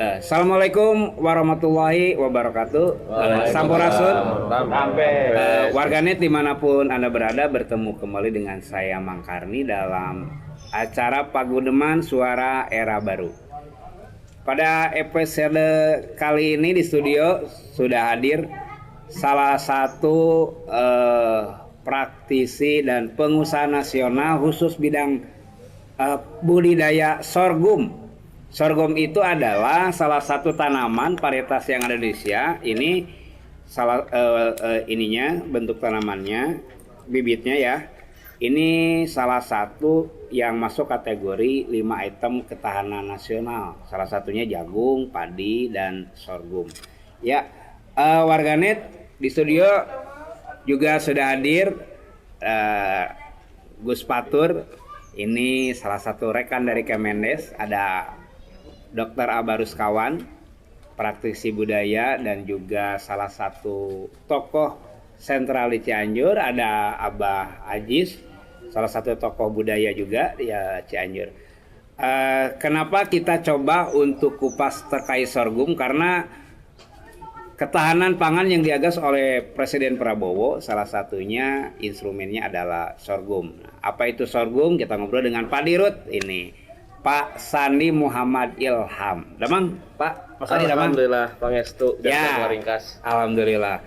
Assalamualaikum warahmatullahi wabarakatuh. Sampurasun. Warganet dimanapun Anda berada, bertemu kembali dengan saya Mang Karni dalam acara Pagudeman Suara Era Baru. Pada episode kali ini di studio sudah hadir salah satu praktisi dan pengusaha nasional khusus bidang budidaya sorghum. Sorghum itu adalah salah satu tanaman varietas yang ada di Indonesia. Ini salah ininya, bentuk tanamannya, bibitnya ya. Ini salah satu yang masuk kategori 5 item ketahanan nasional. Salah satunya jagung, padi, dan sorghum. Ya, warganet di studio juga sudah hadir Gus Patur. Ini salah satu rekan dari Kemendes. Ada Dr. Abarus Kawan, praktisi budaya dan juga salah satu tokoh sentral di Cianjur. Ada Abah Ajis, salah satu tokoh budaya juga ya Cianjur. Kenapa kita coba untuk kupas terkait sorghum? Karena ketahanan pangan yang digagas oleh Presiden Prabowo, salah satunya instrumennya adalah sorghum. Apa itu sorghum? Kita ngobrol dengan Pak Dirut ini, Pak Sandi Muhammad Ilham. Damang, Pak Sandi damang. Alhamdulillah, Pangestu ya, ringkas. Alhamdulillah.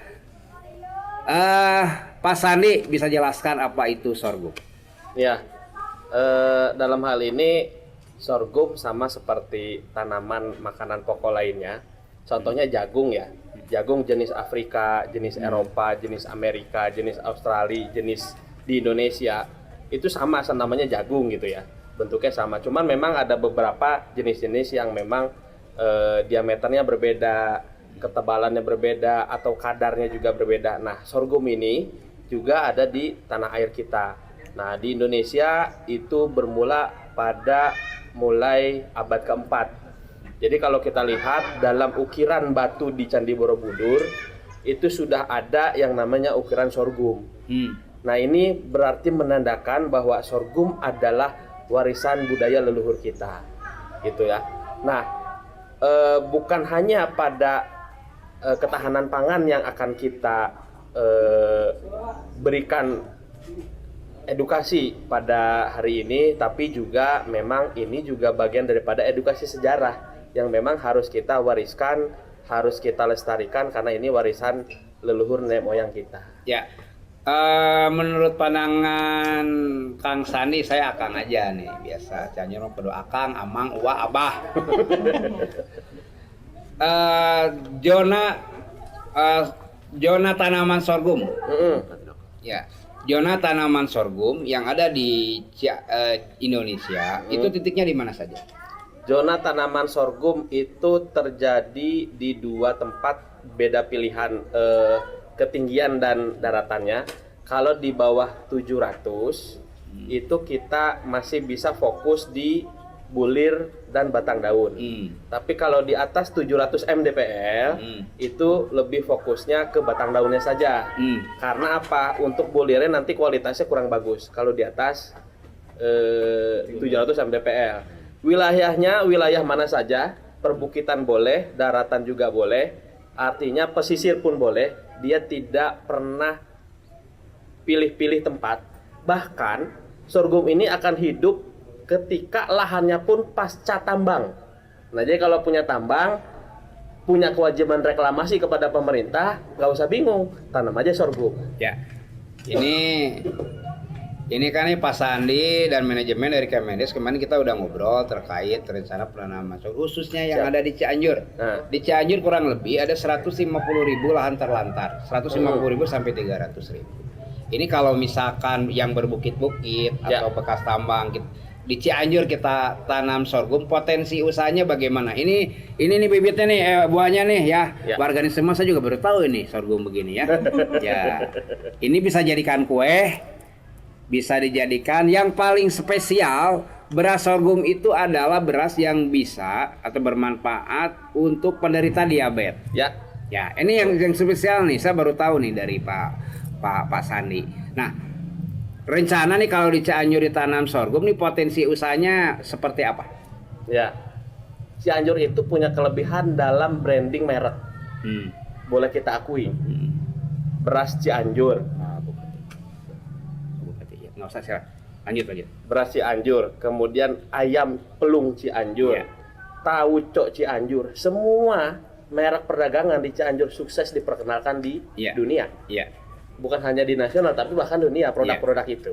Pak Sandi bisa jelaskan apa itu sorghum? Ya, dalam hal ini sorghum sama seperti tanaman makanan pokok lainnya. Contohnya jagung ya. Jagung jenis Afrika, jenis Eropa, jenis Amerika, jenis Australia, jenis di Indonesia. Itu sama namanya jagung gitu ya. Bentuknya sama, cuman memang ada beberapa jenis-jenis yang memang diameternya berbeda, ketebalannya berbeda, atau kadarnya juga berbeda. Nah, sorghum ini juga ada di tanah air kita. Nah, di Indonesia itu bermula pada mulai abad keempat. Jadi kalau kita lihat dalam ukiran batu di Candi Borobudur, itu sudah ada yang namanya ukiran sorghum. Nah, ini berarti menandakan bahwa sorghum adalah warisan budaya leluhur kita, gitu ya. Nah, bukan hanya pada ketahanan pangan yang akan kita berikan edukasi pada hari ini, tapi juga memang ini juga bagian daripada edukasi sejarah yang memang harus kita wariskan, harus kita lestarikan karena ini warisan leluhur nenek moyang kita. Ya. Menurut pandangan Kang Sandi, saya Akang aja nih, biasa Cianjur pedo Akang, Amang, Uwa, Abah. Zona tanaman sorghum. Ya, zona tanaman sorghum yang ada di Indonesia itu titiknya di mana saja? Zona tanaman sorghum itu terjadi di 2 tempat, beda pilihan ketinggian dan daratannya. Kalau di bawah 700 itu kita masih bisa fokus di bulir dan batang daun. Tapi kalau di atas 700 mdpl itu lebih fokusnya ke batang daunnya saja. Karena apa? Untuk bulirnya nanti kualitasnya kurang bagus kalau di atas 700 mdpl. Wilayahnya wilayah mana saja? Perbukitan boleh, daratan juga boleh. Artinya pesisir pun boleh. Dia tidak pernah pilih-pilih tempat. Bahkan sorghum ini akan hidup ketika lahannya pun pasca tambang. Nah, jadi kalau punya tambang, punya kewajiban reklamasi kepada pemerintah, nggak usah bingung, tanam aja sorghum. Ya, ini kan nih Pak Sandi dan manajemen dari Kemendes kemarin kita udah ngobrol terkait rencana penanaman sorghum khususnya yang ada di Cianjur. Di Cianjur kurang lebih ada 150.000 lahan terlantar, 150.000 sampai 300.000. Ini kalau misalkan yang berbukit-bukit atau bekas tambang di Cianjur kita tanam sorghum, potensi usahanya bagaimana? Ini nih bibitnya nih, buahnya nih ya. Warganet semua saya juga baru tahu ini sorghum begini ya. Ya, ini bisa jadikan kue. Bisa dijadikan yang paling spesial, beras sorghum itu adalah beras yang bisa atau bermanfaat untuk penderita diabetes. Ya, ini yang spesial nih, saya baru tahu nih dari Pak Sandi. Nah, rencana nih kalau di Cianjur ditanam sorghum nih potensi usahanya seperti apa? Ya, Cianjur itu punya kelebihan dalam branding merek. Boleh kita akui. Beras Cianjur. Bupati. Ya, nggak usah sih. Lanjut. Beras Cianjur, kemudian ayam pelung Cianjur, Iya. tahu cok Cianjur, semua merek perdagangan di Cianjur sukses diperkenalkan di Iya. dunia. Iya. Bukan hanya di nasional tapi bahkan dunia produk-produk itu.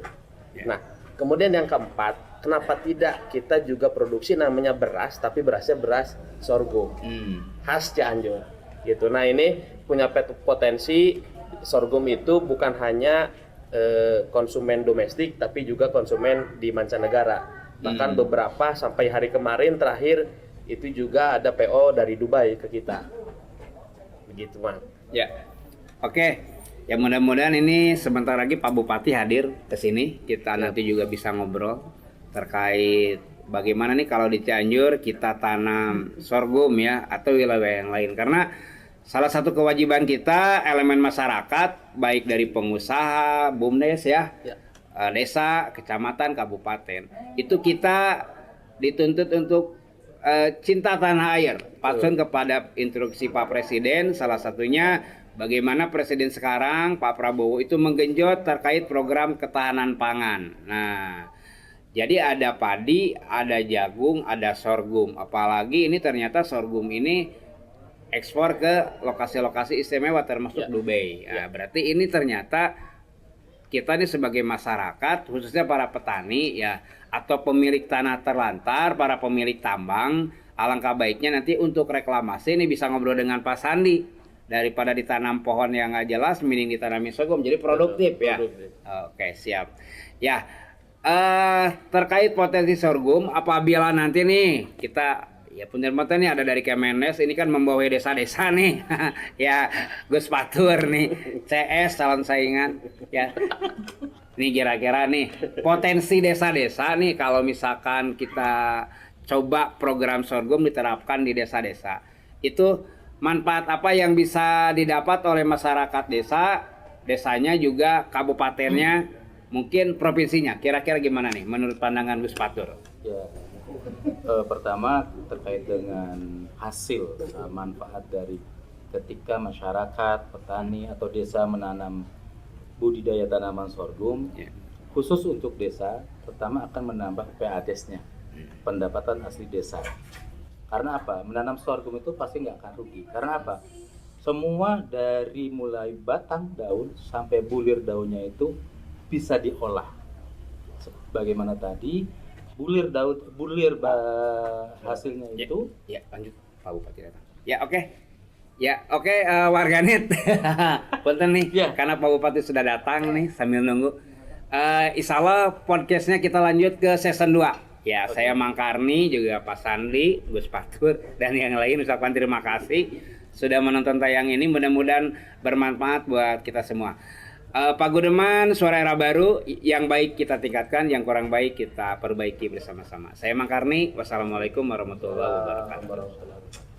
Iya. Nah, kemudian yang keempat, kenapa tidak kita juga produksi namanya beras tapi berasnya beras sorghum khas Cianjur gitu. Nah, ini punya potensi. Sorghum itu bukan hanya konsumen domestik tapi juga konsumen di mancanegara. Bahkan beberapa sampai hari kemarin terakhir itu juga ada PO dari Dubai ke kita. Begitu, Mas. Ya. Oke. Ya mudah-mudahan ini sebentar lagi Pak Bupati hadir ke sini. Kita nanti juga bisa ngobrol terkait bagaimana nih kalau di Cianjur kita tanam sorghum ya atau wilayah yang lain. Karena salah satu kewajiban kita elemen masyarakat baik dari pengusaha, BUMDes ya, desa, kecamatan, kabupaten. Itu kita dituntut untuk cinta tanah air. Patsun kepada instruksi Pak Presiden, salah satunya bagaimana Presiden sekarang Pak Prabowo itu menggenjot terkait program ketahanan pangan. Nah, jadi ada padi, ada jagung, ada sorghum. Apalagi ini ternyata sorghum ini ekspor ke lokasi-lokasi istimewa termasuk Dubai. Nah, berarti ini ternyata kita nih sebagai masyarakat, khususnya para petani ya atau pemilik tanah terlantar, para pemilik tambang, alangkah baiknya nanti untuk reklamasi ini bisa ngobrol dengan Pak Sandi. Daripada ditanam pohon yang nggak jelas, mending ditanami sorghum, jadi produktif ya. Oke, siap. Ya, terkait potensi sorghum, apabila nanti nih kita ya penerbitan nih ada dari Kemendes, ini kan membawa desa-desa nih, ya Gus Fatur nih, CS calon saingan, ya. Nih kira-kira nih potensi desa-desa nih kalau misalkan kita coba program sorghum diterapkan di desa-desa, itu manfaat apa yang bisa didapat oleh masyarakat desa, desanya juga kabupatennya, mungkin provinsinya. Kira-kira gimana nih menurut pandangan Gus Fatur? Ya, pertama terkait dengan hasil manfaat dari ketika masyarakat, petani atau desa menanam budidaya tanaman sorghum, khusus untuk desa, pertama akan menambah PADES-nya, pendapatan asli desa. Karena apa? Menanam sorghum itu pasti nggak akan rugi. Karena apa? Semua dari mulai batang daun sampai bulir daunnya itu bisa diolah. Bagaimana tadi hasilnya itu? Ya, lanjut Pak Bupati datang. Ya oke. Ya oke, warganet. Punten nih, karena Pak Bupati sudah datang nih sambil nunggu. Insya Allah podcastnya kita lanjut ke season 2. Ya, saya Mang Karni, juga Pak Sandi, Gus Fatur, dan yang lain ucapkan terima kasih sudah menonton tayang ini. Mudah-mudahan bermanfaat buat kita semua. Pak Gudeman, suara era baru, yang baik kita tingkatkan, yang kurang baik kita perbaiki bersama-sama. Saya Mang Karni, wassalamualaikum warahmatullahi wabarakatuh.